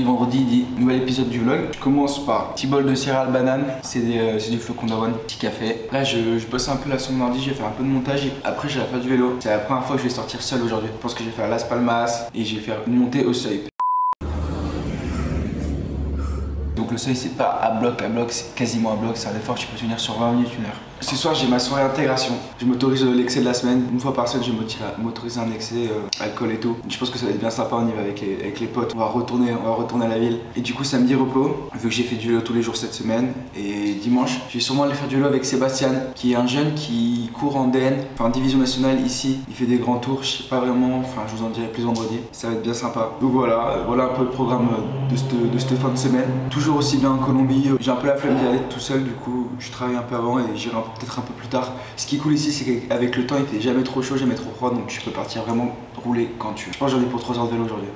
dit vendredi, dit nouvel épisode du vlog. Je commence par petit bol de céréales banane, c'est du flocon d'avoine, petit café. Là je bosse un peu là sur mon ordi, je vais faire un peu de montage et après je vais faire du vélo. C'est la première fois que je vais sortir seul aujourd'hui. Je pense que je vais faire Las Palmas et je vais faire une montée au seuil. Donc le seuil c'est pas à bloc, c'est quasiment à bloc, c'est un effort que tu peux tenir sur 20 minutes, 1 heure. Ce soir j'ai ma soirée intégration, je m'autorise l'excès de la semaine, une fois par semaine je vais m'autoriser un excès alcool et tout. Je pense que ça va être bien sympa, on y va avec les potes, on va retourner à la ville. Et du coup samedi repos, vu que j'ai fait du vélo tous les jours cette semaine. Et dimanche, je vais sûrement aller faire du vélo avec Sébastien, qui est un jeune qui court en DN, enfin division nationale ici. Il fait des grands tours, je sais pas vraiment, enfin je vous en dirai plus vendredi, ça va être bien sympa. Donc voilà un peu le programme de cette fin de semaine. Toujours aussi bien en Colombie, j'ai un peu la flemme d'y aller tout seul, du coup je travaille un peu avant et j'irai peut-être un peu plus tard. Ce qui est cool ici, c'est qu'avec le temps, il fait jamais trop chaud, jamais trop froid, donc tu peux partir vraiment rouler quand tu veux. Je pense que j'en ai pour 3 heures de vélo aujourd'hui.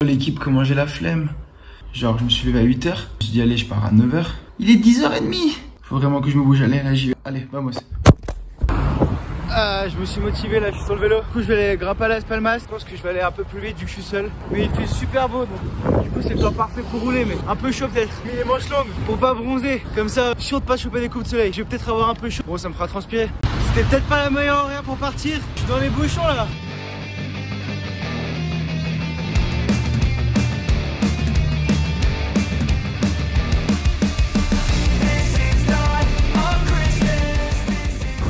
L'équipe, comment j'ai la flemme. Genre, je me suis levé à 8h, je me suis dit, allez, je pars à 9h. Il est 10h30. Faut vraiment que je me bouge, allez, là, j'y vais. Allez, vamos. Je me suis motivé, là, je suis sur le vélo. Du coup, je vais aller grimper à Las Palmas. Je pense que je vais aller un peu plus vite vu que je suis seul. Mais il fait super beau, donc du coup, c'est le temps parfait pour rouler, mais un peu chaud peut-être. J'ai les manches longues pour pas bronzer. Comme ça, chaud de pas choper des coups de soleil. Je vais peut-être avoir un peu chaud. Bon, ça me fera transpirer. C'était peut-être pas la meilleure horaire pour partir. Je suis dans les bouchons là.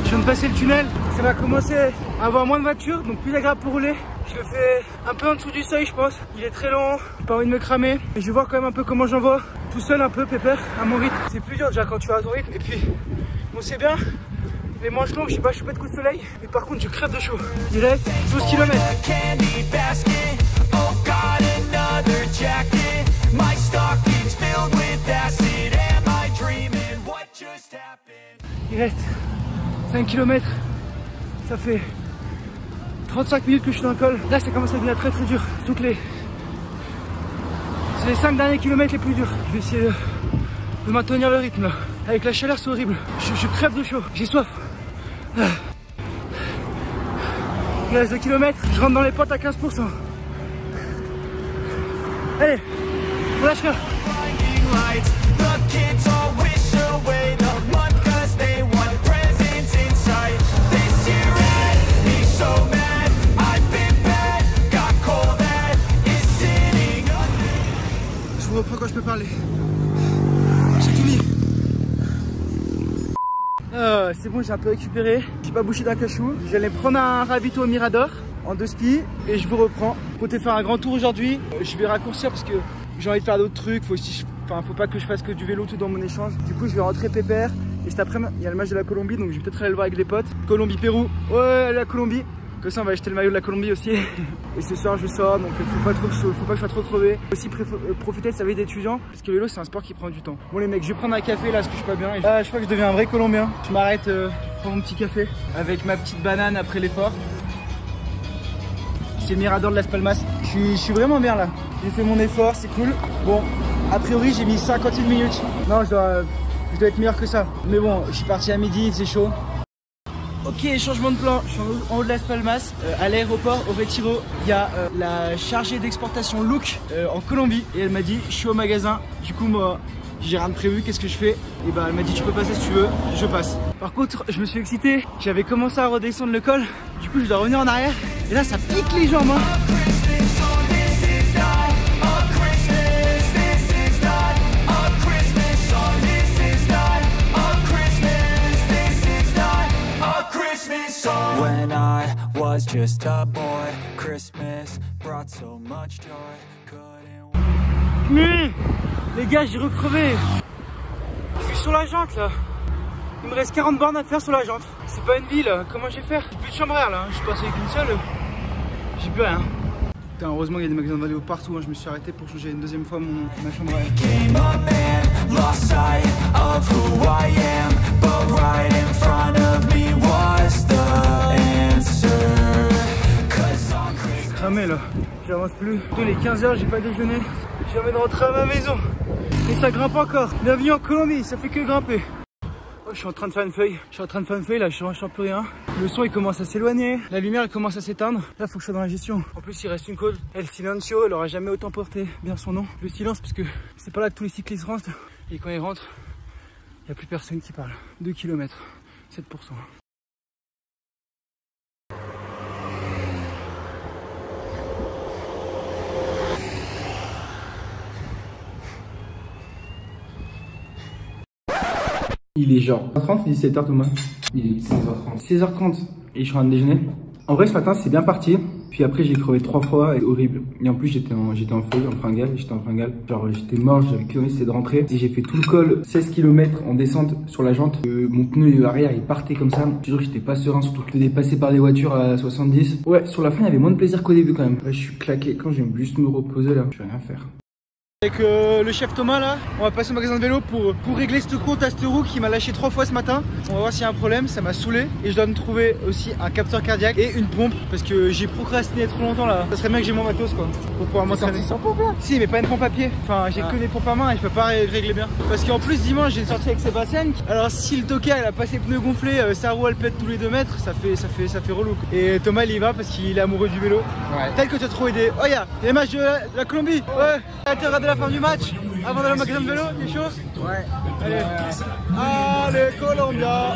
Je viens de passer le tunnel, ça va commencer à avoir moins de voitures, donc plus agréable pour rouler. Je le fais un peu en dessous du seuil, je pense. Il est très long, j'ai pas envie de me cramer. Mais je vais voir quand même un peu comment j'envoie. Tout seul un peu, pépère, à mon rythme. C'est plus dur déjà quand tu vas à ton rythme. Et puis, bon c'est bien, les manches longues, je sais pas choper de coups de soleil. Mais par contre, je crève de chaud. Il reste 12 km. Il reste 5 km, ça fait 35 minutes que je suis dans le col. Là ça commence à devenir très dur. Surtout que c'est les 5 derniers kilomètres les plus durs. Je vais essayer de maintenir le rythme là. Avec la chaleur c'est horrible. Je crève de chaud, j'ai soif. Il reste 2 km, je rentre dans les pentes à 15%. Allez, on lâche rien. Je reprends quand je peux parler. J'ai tout mis. C'est bon, j'ai un peu récupéré. J'ai pas bouché d'un cachou. J'allais prendre un ravito au Mirador en 2 skis et je vous reprends. Comptez faire un grand tour aujourd'hui. Je vais raccourcir parce que j'ai envie de faire d'autres trucs. Faut pas que je fasse que du vélo tout dans mon échange. Du coup, je vais rentrer pépère. Et cet après-midi, il y a le match de la Colombie, donc je vais peut-être aller le voir avec les potes. Colombie-Pérou. Ouais, la Colombie. Comme ça on va acheter le maillot de la Colombie aussi. Et ce soir je sors, donc faut pas que je sois trop crevé. Aussi profiter de sa vie d'étudiant, parce que le vélo c'est un sport qui prend du temps. Bon les mecs, je vais prendre un café là parce que je suis pas bien. Je crois que je deviens un vrai Colombien. Je m'arrête prendre mon petit café avec ma petite banane après l'effort. C'est le Mirador de Las Palmas. Je suis vraiment bien là. J'ai fait mon effort, c'est cool. Bon, a priori j'ai mis 51 minutes. Non, je dois être meilleur que ça. Mais bon, je suis parti à midi, il faisait chaud. Ok, changement de plan, je suis en haut de Las Palmas, à l'aéroport, au Retiro. Il y a la chargée d'exportation Look en Colombie et elle m'a dit je suis au magasin. Du coup moi j'ai rien de prévu, qu'est-ce que je fais? Et bah elle m'a dit tu peux passer si tu veux, je passe. Par contre je me suis excité, j'avais commencé à redescendre le col, du coup je dois revenir en arrière et là ça pique les jambes hein. When I was just a boy, Christmas brought so much joy. Les gars, j'ai recrevé. Je suis sur la jante là. Il me reste 40 bornes à faire sur la jante. C'est pas une ville, comment je vais faire? J'ai plus de chambre à air là, je suis passé avec une seule. J'ai plus rien. Putain, heureusement il y a des magasins de vélo partout, je me suis arrêté pour changer une deuxième fois ma chambre à air. Cramé là, j'avance plus. Tous les 15 h j'ai pas déjeuné. J'ai envie de rentrer à ma maison. Et ça grimpe encore. Bienvenue en Colombie, ça fait que grimper. Oh, je suis en train de faire une feuille. Là, je sens plus rien. Le son il commence à s'éloigner. La lumière elle commence à s'éteindre. Là, faut que je sois dans la gestion. En plus, il reste une côte. El Silencio, elle aura jamais autant porté bien son nom. Le silence, parce que c'est pas là que tous les cyclistes rentrent. Et quand ils rentrent, il n'y a plus personne qui parle. 2 km, 7%. Il est genre 30 ou 17h Thomas? Il est 16h30. 16h30 et je suis en train de déjeuner. En vrai ce matin c'est bien parti. Puis après j'ai crevé 3 fois et horrible. Et en plus j'étais en feuille, en fringale. Genre j'étais mort, j'avais qu'une envie c'était de rentrer. Et j'ai fait tout le col, 16 km en descente sur la jante. Mon pneu arrière il partait comme ça. Je te jure que j'étais pas serein, surtout que j'étais dépassé par des voitures à 70. Ouais, sur la fin il y avait moins de plaisir qu'au début quand même. Ouais, je suis claqué. Quand je vais juste me reposer là, je vais rien faire. Avec le chef Thomas là, on va passer au magasin de vélo pour régler ce compte à cette roue qui m'a lâché 3 fois ce matin. On va voir s'il y a un problème, ça m'a saoulé. Et je dois me trouver aussi un capteur cardiaque et une pompe parce que j'ai procrastiné trop longtemps là. Ça serait bien que j'ai mon matos quoi, pour pouvoir m'entraîner. Sans pompe là? Si, mais pas une pompe à pied. Enfin, j'ai que des pompes à main et je peux pas régler bien. Parce qu'en plus dimanche j'ai une sortie avec Sébastien. Alors si le tocard il a pas ses pneus gonflés, sa roue elle pète tous les 2 mètres, ça fait relou quoi. Et Thomas il y va parce qu'il est amoureux du vélo. Ouais. Tel que tu as trop aidé. Oh y'a les matchs de la Colombie. Ouais. T'as regardé la fin du match avant d'aller au magasin de vélo, t'es chaud? Ouais. Allez, Colombia.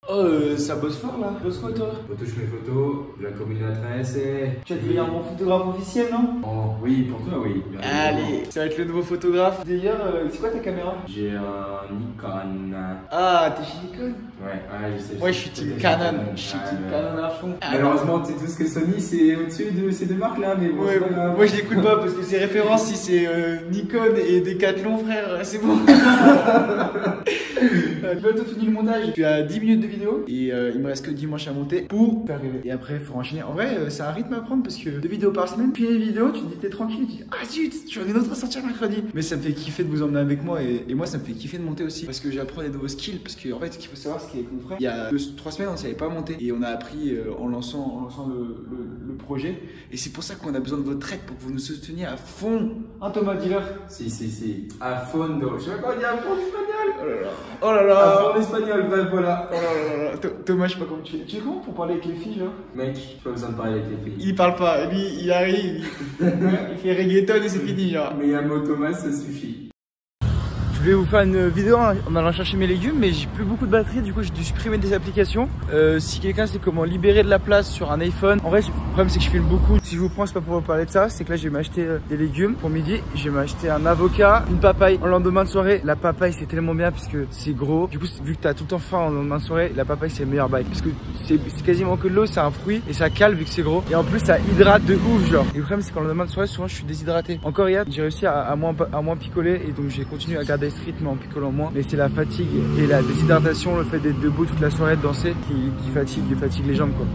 Oh, ça bosse fort là. Bosse quoi toi? Je touche mes photos, la communicatrice et... Tu vas devenir mon photographe officiel non? Oh, oui, pour toi oui. Allez, ça va être le nouveau photographe. D'ailleurs, c'est quoi ta caméra? J'ai un Nikon. Ah, t'es chez Nikon? Ouais, je sais. Ouais, je suis team Canon. Je suis team Canon à fond. Malheureusement, tu sais tout ce que Sony, c'est au-dessus de ces 2 marques là, mais bon, ouais, c'est pas grave. Moi, je l'écoute pas parce que c'est référence si c'est Nikon et Decathlon, frère, c'est bon. Je vais tout finir le montage. Je suis à 10 minutes de vidéo et il me reste que dimanche à monter pour faire rêver. Et après, il faut enchaîner. En vrai, c'est un rythme à prendre parce que 2 vidéos par semaine, puis une vidéo, tu te dis t'es tranquille, tu dis ah zut, j'en ai une autre à sortir mercredi. Mais ça me fait kiffer de vous emmener avec moi et moi, ça me fait kiffer de monter aussi parce que j'apprends des nouveaux skills. Parce que en fait, ce qu'il faut savoir, c'est qu'avec mon frère, il y a 3 semaines, on ne savait pas monter et on a appris en lançant le projet. Et c'est pour ça qu'on a besoin de votre aide pour que vous nous souteniez à fond. Hein, Thomas, dis-leur. Si. À fond, je sais pas quoi dire, à fond espagnol. Oh là là. À fond espagnol, bref, voilà. Oh là là. Thomas, je sais pas comment tu es. Tu es comment pour parler avec les filles, genre? Mec, j'ai pas besoin de parler avec les filles. Il parle pas, lui, il arrive, il fait reggaeton et c'est fini, genre. Mais un mot Thomas, ça suffit. Je vais vous faire une vidéo en allant chercher mes légumes, mais j'ai plus beaucoup de batterie, du coup j'ai dû supprimer des applications. Si quelqu'un sait comment libérer de la place sur un iPhone, en vrai le problème c'est que je filme beaucoup. Si je vous prends, c'est pas pour vous parler de ça, c'est que là je vais m'acheter des légumes pour midi. Je vais m'acheter un avocat, une papaye en lendemain de soirée. La papaye c'est tellement bien parce que c'est gros. Du coup vu que t'as tout le temps faim en lendemain de soirée, la papaye c'est le meilleur bail. Parce que c'est quasiment que de l'eau, c'est un fruit et ça cale vu que c'est gros. Et en plus ça hydrate de ouf genre. Et le problème c'est qu'en lendemain de soirée souvent je suis déshydraté. Encore hier j'ai réussi à moins picoler et donc j'ai continué à garder ce rythme en picolant moins. Mais c'est la fatigue et la déshydratation, le fait d'être debout toute la soirée, de danser qui fatigue les jambes quoi.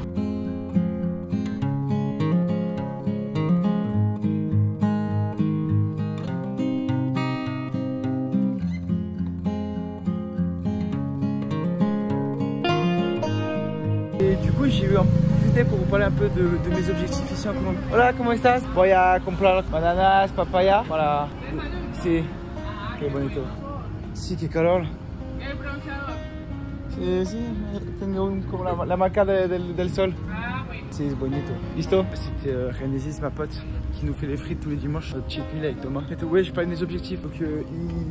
Et du coup j'ai eu un peu pour vous parler un peu de mes objectifs ici en Colombie. Hola, ¿cómo estás? Voy a comprar bananas, papaya. Voilà. Sí. Qué bonito. Sí, qué calor. El bronceador. Sí, tengo como la marca del sol. Ah, bueno. Sí, es bonito. Listo? C'était Renésis, ma pote, qui nous fait les frites tous les dimanches, notre cheat meal avec Thomas. Et ouais, je parlais de mes objectifs. Donc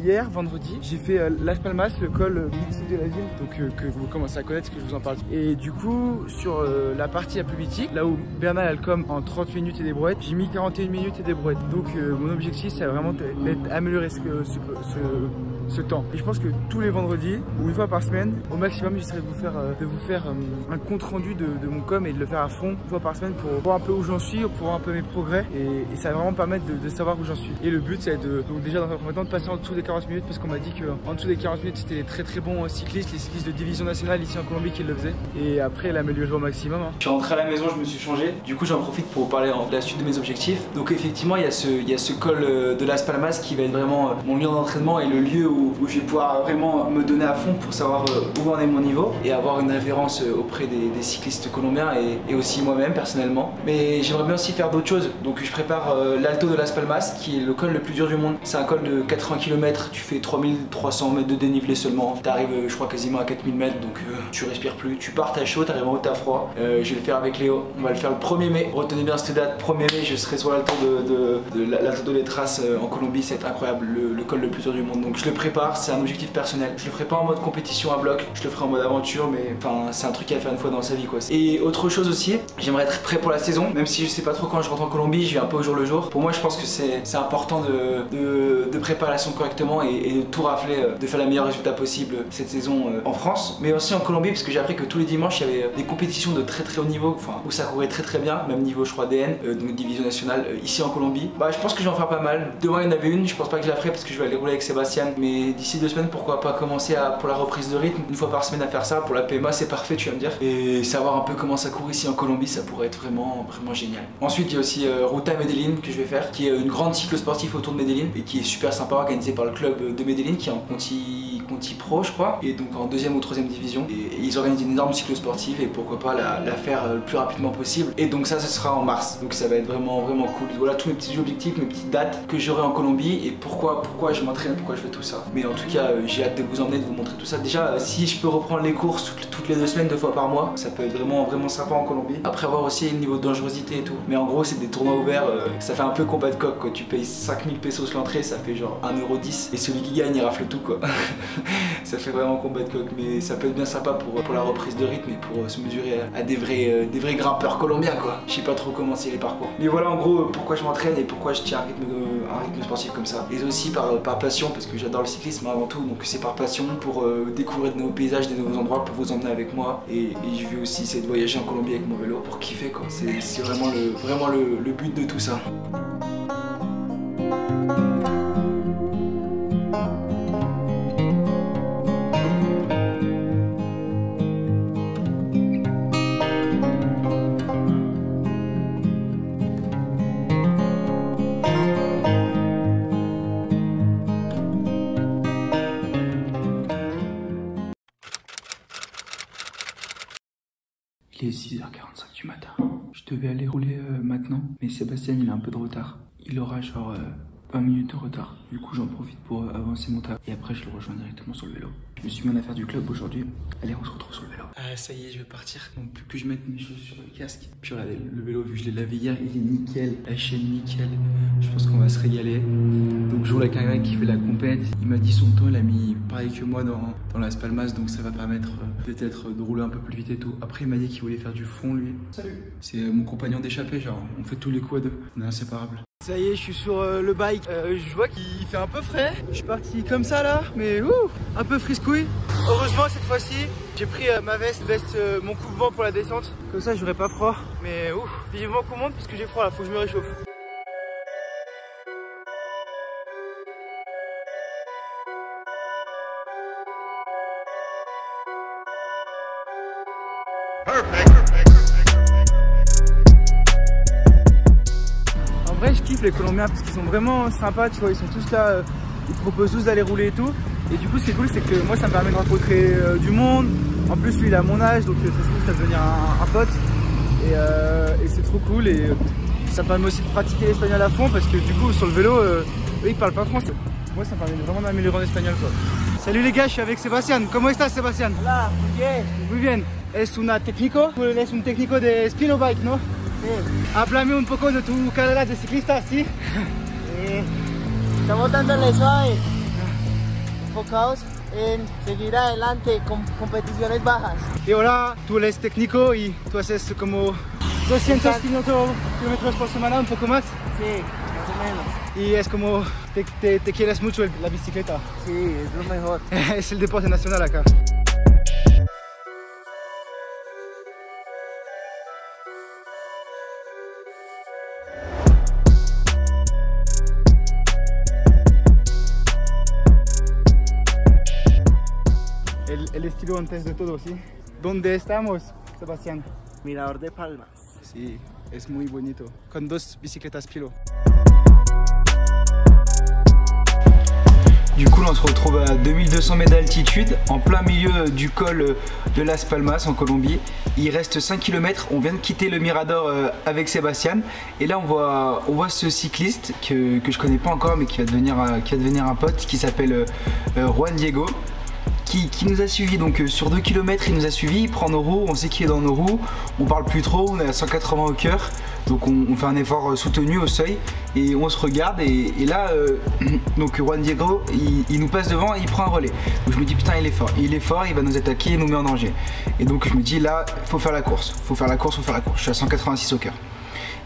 hier, vendredi, j'ai fait Las Palmas, le col mythique de la ville, donc que vous commencez à connaître, que je vous en parle. Et du coup, sur la partie la plus mythique, là où Bernal Alcom en 30 minutes et des brouettes, j'ai mis 41 minutes et des brouettes. Donc mon objectif, c'est vraiment d'améliorer ce temps. Et je pense que tous les vendredis, ou une fois par semaine, au maximum, j'essaierai de vous faire un compte rendu de mon com et de le faire à fond, une fois par semaine, pour voir un peu où j'en suis, pour voir un peu mes progrès. Et ça va vraiment permettre de savoir où j'en suis. Et le but, c'est donc déjà dans un premier temps de passer en dessous des 40 minutes, parce qu'on m'a dit qu'en dessous des 40 minutes, c'était les très bons cyclistes, les cyclistes de division nationale ici en Colombie qui le faisaient. Et après, l'améliorer au maximum. Je suis rentré à la maison, je me suis changé. Du coup, j'en profite pour vous parler de la suite de mes objectifs. Donc effectivement, il y a ce col de Las Palmas qui va être vraiment mon lieu d'entraînement et le lieu où où je vais pouvoir vraiment me donner à fond pour savoir où en est mon niveau et avoir une référence auprès des cyclistes colombiens et aussi moi-même personnellement. Mais j'aimerais bien aussi faire d'autres choses, donc je prépare l'Alto de Las Palmas qui est le col le plus dur du monde. C'est un col de 80 km, tu fais 3300 mètres de dénivelé seulement, t'arrives je crois quasiment à 4000 mètres, donc tu respires plus, tu pars t'as chaud, t'arrives en haut t'as froid. Je vais le faire avec Léo, on va le faire le 1er mai, retenez bien cette date, 1er mai je serai sur l'Alto de l'Alto de Les Traces en Colombie, c'est incroyable, le col le plus dur du monde, donc je le prépare, c'est un objectif personnel, je le ferai pas en mode compétition à bloc, je le ferai en mode aventure, mais enfin c'est un truc à faire une fois dans sa vie quoi. Et autre chose aussi, j'aimerais être prêt pour la saison, même si je sais pas trop quand je rentre en Colombie, je vais un peu au jour le jour. Pour moi je pense que c'est important de préparer la saison correctement et de tout rafler, de faire le meilleur résultat possible cette saison en France, mais aussi en Colombie, parce que j'ai appris que tous les dimanches il y avait des compétitions de très haut niveau, enfin où ça courait très bien, même niveau je crois DN, donc division nationale ici en Colombie. Bah je pense que je vais en faire pas mal. Demain il y en avait une, je pense pas que je la ferai parce que je vais aller rouler avec Sébastien, mais d'ici 2 semaines pourquoi pas commencer pour la reprise de rythme, une fois par semaine à faire ça. Pour la PMA c'est parfait tu vas me dire, et savoir un peu comment ça court ici en Colombie, ça pourrait être vraiment génial. Ensuite il y a aussi Ruta Medellín que je vais faire, qui est une grande cycle sportif autour de Medellín et qui est super sympa, organisée par le club de Medellín qui est en Conti Pro je crois, et donc en 2e ou 3e division, et ils organisent une énorme cycle sportive et pourquoi pas la faire le plus rapidement possible, et donc ça sera en mars, donc ça va être vraiment cool. Voilà tous mes petits objectifs, mes petites dates que j'aurai en Colombie et pourquoi je m'entraîne, pourquoi je fais tout ça. Mais en tout cas j'ai hâte de vous emmener, de vous montrer tout ça. Déjà si je peux reprendre les courses toutes les 2 semaines, 2 fois par mois, ça peut être vraiment sympa en Colombie. Après avoir aussi le niveau de dangerosité et tout, mais en gros c'est des tournois ouverts, ça fait un peu combat de coq quoi, tu payes 5000 pesos l'entrée, ça fait genre 1,10 € et celui qui gagne il rafle tout quoi. Ça fait vraiment combat de coq, mais ça peut être bien sympa pour la reprise de rythme et pour se mesurer à des vrais grimpeurs colombiens quoi. Je sais pas trop comment c'est les parcours, mais voilà en gros pourquoi je m'entraîne et pourquoi je tiens un rythme sportif comme ça, et aussi par passion, parce que j'adore le cyclisme avant tout, donc c'est par passion pour découvrir de nouveaux paysages, des nouveaux endroits, pour vous emmener avec moi, et je vais aussi essayer de voyager en Colombie avec mon vélo pour kiffer quoi. C'est vraiment le but de tout ça. Il est 6h45 du matin. Je devais aller rouler maintenant, mais Sébastien il a un peu de retard. Il aura genre 20 minutes de retard. Du coup j'en profite pour avancer mon taf et après je le rejoins directement sur le vélo. Je me suis mis en affaire du club aujourd'hui. Allez, on se retrouve sur le vélo. Ah ça y est, je vais partir. Donc plus que je mette mes chaussures sur le casque. Puis regardez, le vélo, vu que je l'ai lavé hier, il est nickel. La chaîne nickel. Je pense qu'on va se régaler. Donc je roule avec un gars qui fait la compète. Il m'a dit son temps, il a mis pareil que moi dans Las Palmas. Donc ça va permettre peut-être de rouler un peu plus vite et tout. Après il m'a dit qu'il voulait faire du fond lui. Salut. C'est mon compagnon d'échappée, genre on fait tous les coups à deux. On est inséparables. Ça y est, je suis sur le bike. Je vois qu'il fait un peu frais. Je suis parti comme ça là, mais un peu friscouille. Heureusement cette fois-ci, j'ai pris ma veste, mon coupe-vent pour la descente. Comme ça, j'aurai pas froid. Mais vivement qu'on monte parce que j'ai froid là, faut que je me réchauffe. En vrai, je kiffe les Colombiens parce qu'ils sont vraiment sympas, tu vois, ils sont tous là, ils te proposent tous d'aller rouler et tout. Et du coup, ce qui est cool, c'est que moi, ça me permet de rencontrer du monde. En plus, lui, il a mon âge, donc ça se trouve, ça va devenir un pote. Et c'est trop cool. Et ça permet aussi de pratiquer l'espagnol à fond parce que du coup, sur le vélo, eux, ils parlent pas français. Moi, ça me permet vraiment d'améliorer en espagnol, quoi. Salut les gars, je suis avec Sébastien. ¿Cómo estás, Sébastien? Hola, muy bien. Muy bien. Es una técnico, es un técnico de Spino Bike, ¿no? Sí. Háblame un poco de tu carrera de ciclista, ¿sí? Estamos dándole suave, enfocados en seguir adelante con competiciones bajas. Y ahora tú eres técnico y tú haces como 200 kilómetros por semana, un poco más. Sí, más o menos. Y es como te quieres mucho la bicicleta. Sí, es lo mejor. Es el deporte nacional acá. El estilo antes de todo, ¿sí? ¿Dónde estamos, Sebastián? Mirador de Palmas. Sí, es muy bonito. Con 2 bicicletas Pilo. Du coup là on se retrouve à 2200 mètres d'altitude, en plein milieu du col de Las Palmas en Colombie. Il reste 5 km, on vient de quitter le Mirador avec Sébastien. Et là on voit ce cycliste que je connais pas encore mais qui va devenir un pote, qui s'appelle Juan Diego. Qui nous a suivis, donc sur 2 km il nous a suivis, il prend nos roues, on sait qu'il est dans nos roues, on parle plus trop, on est à 180 au cœur, donc on fait un effort soutenu au seuil et on se regarde et là donc Juan Diego il nous passe devant et il prend un relais. Donc je me dis putain il est fort, il va nous attaquer, il nous met en danger. Et donc je me dis là faut faire la course, je suis à 186 au cœur.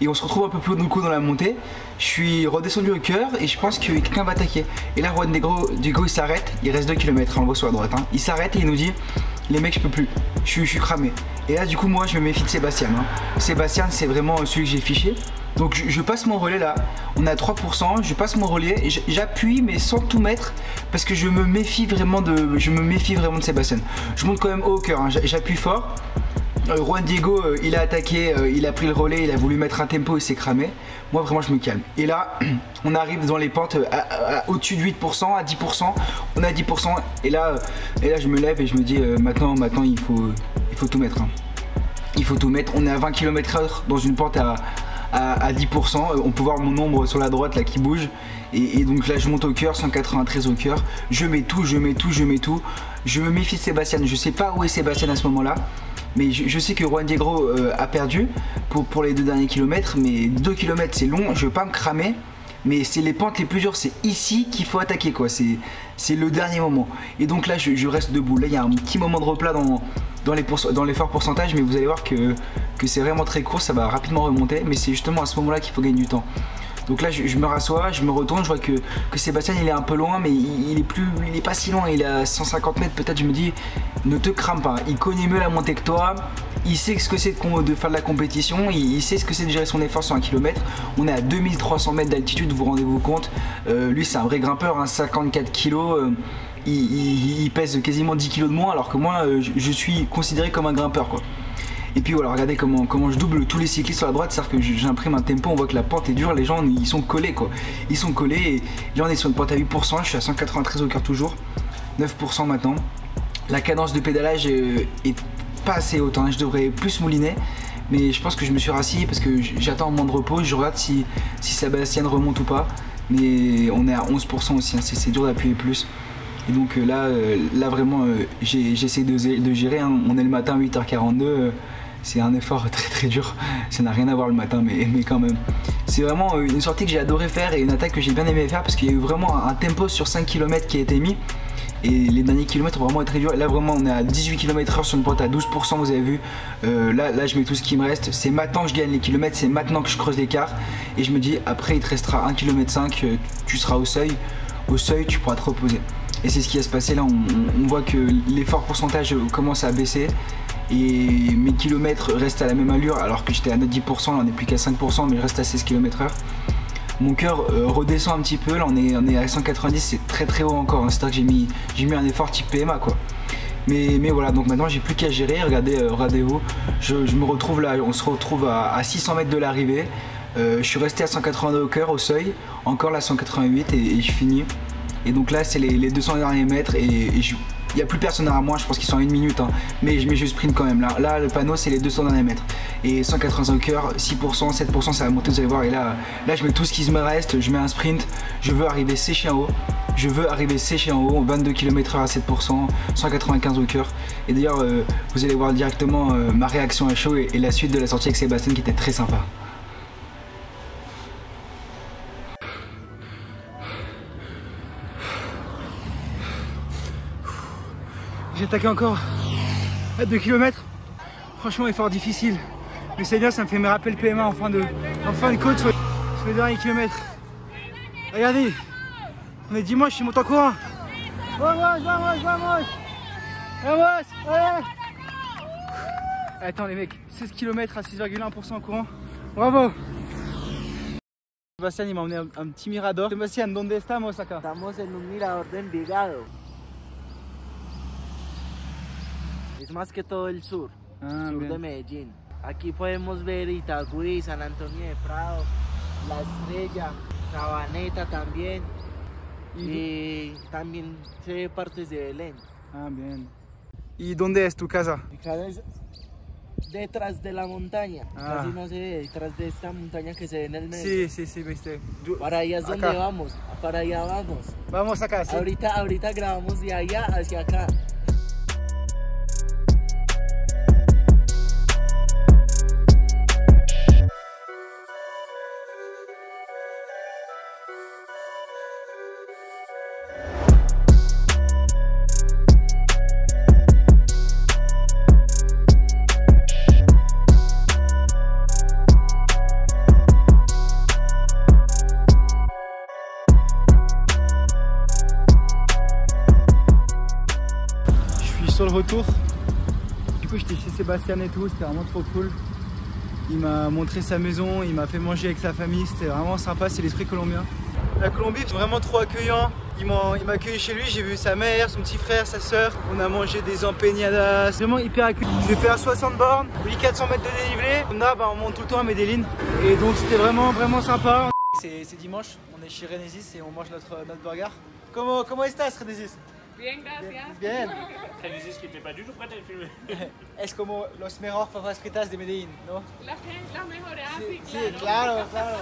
Et on se retrouve un peu plus haut dans la montée. Je suis redescendu au cœur et je pense que quelqu'un va attaquer. Et là Juan Diego il s'arrête, il reste 2 km, on le voit sur la droite. Hein. Il s'arrête et il nous dit les mecs je peux plus, je suis cramé. Et là du coup moi je me méfie de Sébastien. Hein. Sébastien c'est vraiment celui que j'ai fiché. Donc je passe mon relais là, on est à 3%, je passe mon relais, j'appuie mais sans tout mettre parce que je me méfie vraiment de Sébastien. Je monte quand même haut au cœur, hein. J'appuie fort. Juan Diego il a attaqué, il a pris le relais, il a voulu mettre un tempo, il s'est cramé. Moi vraiment je me calme. Et là on arrive dans les pentes au-dessus de 8%, à 10%, on est à 10% et là je me lève et je me dis maintenant il faut tout mettre. Hein. Il faut tout mettre, on est à 20 km/h dans une pente à 10%, on peut voir mon ombre sur la droite là qui bouge et donc là je monte au cœur, 193 au cœur, je mets tout, je me méfie de Sébastien, je sais pas où est Sébastien à ce moment là. Mais je sais que Juan Diego a perdu pour les 2 derniers kilomètres, mais 2 km c'est long, je veux pas me cramer, mais c'est les pentes les plus dures, c'est ici qu'il faut attaquer quoi, c'est le dernier moment. Et donc là je reste debout, là il y a un petit moment de replat dans l'effort pourcentage, mais vous allez voir que c'est vraiment très court, ça va rapidement remonter, mais c'est justement à ce moment là qu'il faut gagner du temps. Donc là je me rassois, je me retourne, je vois que Sébastien il est un peu loin mais il est pas si loin, il est à 150 mètres peut-être. Je me dis ne te crame pas, il connaît mieux la montée que toi, il sait ce que c'est de faire de la compétition, il sait ce que c'est de gérer son effort sur 1 km. On est à 2300 mètres d'altitude, vous rendez-vous compte, lui c'est un vrai grimpeur, hein, 54 kg, il pèse quasiment 10 kg de moins alors que moi je suis considéré comme un grimpeur quoi. Et puis voilà, regardez comment je double tous les cyclistes sur la droite, c'est-à-dire que j'imprime un tempo, on voit que la pente est dure, les gens ils sont collés quoi. Ils sont collés et là on est sur une pente à 8%, je suis à 193 au cœur toujours, 9% maintenant. La cadence de pédalage est pas assez haute, hein. Je devrais plus mouliner, mais je pense que je me suis rassis parce que j'attends un moment de repos, je regarde si Sébastien remonte ou pas, mais on est à 11% aussi, hein. C'est dur d'appuyer plus. Et donc là vraiment j'essaie de gérer, hein. On est le matin 8h42, c'est un effort très dur, ça n'a rien à voir le matin mais quand même. C'est vraiment une sortie que j'ai adoré faire et une attaque que j'ai bien aimé faire parce qu'il y a eu vraiment un tempo sur 5 km qui a été mis. Et les derniers kilomètres ont vraiment été très durs. Là vraiment on est à 18 km/h sur une pente à 12%, vous avez vu. Là je mets tout ce qui me reste. C'est maintenant que je gagne les kilomètres, c'est maintenant que je creuse l'écart. Et je me dis après il te restera 1,5 km, tu seras au seuil. Au seuil tu pourras te reposer. Et c'est ce qui va se passer là, on voit que l'effort pourcentage commence à baisser. Et mes kilomètres restent à la même allure alors que j'étais à 10%, là on n'est plus qu'à 5% mais je reste à 16 km/h. Mon cœur redescend un petit peu, là on est à 190, c'est très haut encore, hein. C'est-à-dire que j'ai mis un effort type PMA quoi. Mais voilà, donc maintenant j'ai plus qu'à gérer, regardez-vous, je me retrouve là, on se retrouve à 600 mètres de l'arrivée. Je suis resté à 182 au cœur, au seuil, encore là 188 et je finis. Et donc là c'est les 200 derniers mètres et il n'y a plus personne derrière moi, je pense qu'ils sont à 1 minute, hein. mais je sprint quand même. Là le panneau c'est les 200 derniers mètres. Et 180 au cœur, 6%, 7% ça va monter, vous allez voir. Et là je mets tout ce qui me reste, je mets un sprint, je veux arriver séché en haut. 22 km/h à 7%, 195 au cœur. Et d'ailleurs vous allez voir directement ma réaction à chaud et la suite de la sortie avec Sébastien qui était très sympa. J'ai attaqué encore à 2 km. Franchement, effort difficile. Mais c'est bien, ça me fait me rappeler le PMA en fin de côte sur les derniers kilomètres. Regardez, on est dimanche, je suis monté en courant. Vamos. Attends les mecs, 16 km à 6,1% en courant. Bravo. Sébastien, il m'a emmené un petit mirador. Sébastien, ¿dónde estamos acá? Estamos en un mirador de Envigado. Es más que todo el sur, sur de Medellín. Aquí podemos ver Itagüí, San Antonio de Prado, La Estrella, Sabaneta también. y también se ve partes de Belén. Ah, bien. ¿Y dónde es tu casa? Mi casa es detrás de la montaña, Ah. casi no se ve, detrás de esta montaña que se ve en el medio. Sí, sí, sí, viste. Para allá es donde Acá. vamos, para allá vamos. Vamos acá, sí. Ahorita grabamos de allá hacia acá. Sur le retour, du coup j'étais chez Sébastien et tout, c'était vraiment trop cool. Il m'a montré sa maison, il m'a fait manger avec sa famille, c'était vraiment sympa, c'est l'esprit colombien. La Colombie est vraiment trop accueillant, il m'a accueilli chez lui, j'ai vu sa mère, son petit frère, sa soeur, on a mangé des empanadas, vraiment hyper accueillant. Je vais faire 60 bornes, 1400 mètres de dénivelé, là on monte tout le temps à Medellín et donc c'était vraiment sympa. C'est dimanche, on est chez Renesis et on mange notre burger. Comment estás, Renesis? Bien, gracias. Bien. Genesis que te pas du tout prêt à le filmer. Es como los mejores papas fritas de Medellín, ¿no? Las mejores, así, Sí, claro, claro.